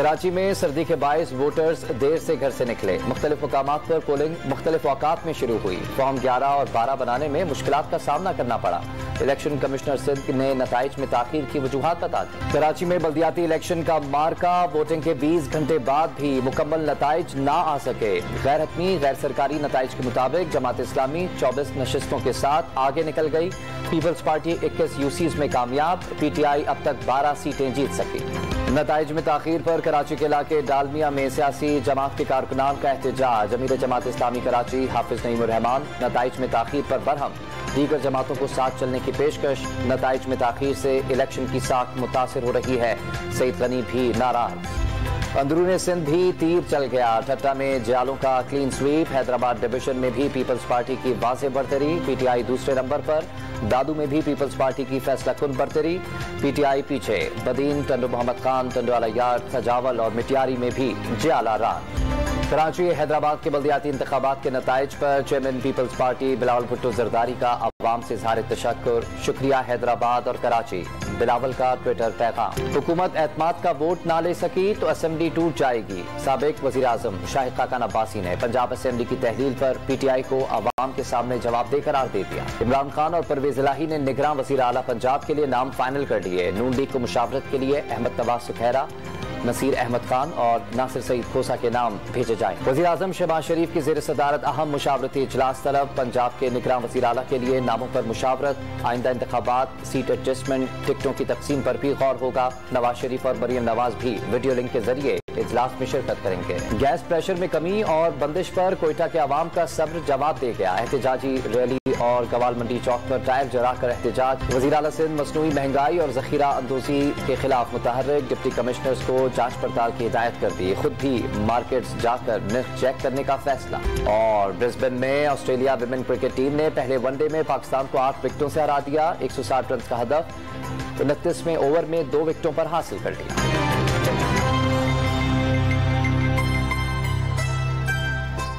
कराची में सर्दी के बायस वोटर्स देर से घर से निकले। मुख्तलिफ मकामात पर पोलिंग मुख्तलिफ औकात में शुरू हुई। फॉर्म 11 और 12 बनाने में मुश्किलात का सामना करना पड़ा। इलेक्शन कमिश्नर सिंध ने नताइज में ताखीर की वजूहात बता दी। कराची में बल्दियाती इलेक्शन का मार्का वोटिंग के 20 घंटे बाद भी मुकम्मल नताइज ना आ सके। गैर हतमी गैर सरकारी नताइज के मुताबिक जमात इस्लामी 24 नशिस्तों के साथ आगे निकल गई। पीपल्स पार्टी 21 यूसीज में कामयाब। PTI अब तक 12 सीटें जीत सकी। नताइज में ताखीर पर कराची के इलाके डालमिया में सियासी जमात के कारकुनान का एहतजाज। अमीर जमात इस्लामी कराची हाफिज नईमुर रहमान नताइज में ताखीर पर बरहम। दीगर जमातों को साथ चलने की पेशकश। नताइज में ताखीर से इलेक्शन की साख मुतासिर हो रही है। सईद गनी भी नाराज। अंदरूनी सिंध भी तीर चल गया। ठट्टा में जियालों का क्लीन स्वीप। हैदराबाद डिवीजन में भी पीपल्स पार्टी की वाज़ेह बढ़तरी। PTI दूसरे नंबर पर। दादू में भी पीपल्स पार्टी की फैसला कुन बढ़तरी। PTI पीछे। बदीन, टंडो मोहम्मद खान, टंडो अलायार, खजावल और मिटियारी में भी जियाला राज। कराची हैदराबाद के बल्दियाती इंतखाबात के नताइज पर chairman peoples party Bilawal Bhutto Zardari का अवाम से इज़हार तशक्कुर। शुक्रिया हैदराबाद और कराची। बिलावल का ट्विटर पैगाम। हुकूमत एतमाद का वोट ना ले सकी तो असेंबली टूट जाएगी। साबिक वज़ीर आज़म शाहिद खाकान अब्बासी ने पंजाब असेंबली की तहलील पर PTI को अवाम के सामने जवाबदेह करार दे दिया। इमरान खान और परवेज इलाही ने निगरान वज़ीर आला पंजाब के लिए नाम फाइनल कर लिए। नून लीग को मुशावरत के लिए अहमद नवाज सुखैरा, नसीर अहमद खान और नासिर सईद खोसा के नाम भेजे जाए। वज़ीर आज़म शहबाज शरीफ की ज़ेर सदारत अहम मुशावरती इजलास तलब। पंजाब के निगरान वज़ीर आला के लिए नामों पर मुशावरत। आइंदा इंतखाबात, सीट एडजस्टमेंट, टिकटों की तकसीम पर भी गौर होगा। नवाज शरीफ और मरियम नवाज भी वीडियो लिंक के जरिए इजलास में शिरकत करेंगे। गैस प्रेशर में कमी और बंदिश पर कोयटा के अवाम का सब्र जवाब दे गया। एहतजाजी रैली और गवाल मंडी चौक पर टायर जलाकर एहतजाज। वज़ीर आला सिंध मसनूई महंगाई और जखीरा अंदोजी के खिलाफ मुतहर्रिक। डिप्टी कमिश्नर्स को जांच पड़ताल की हिदायत कर दी। खुद भी मार्केट्स जाकर निर्ख चेक करने का फैसला। और ब्रिस्बेन में ऑस्ट्रेलिया विमेन क्रिकेट टीम ने पहले वनडे में पाकिस्तान को 8 विकेटों से हरा दिया। 160 रन का हदफ 29वें ओवर में 2 विकेटों पर हासिल कर लिया।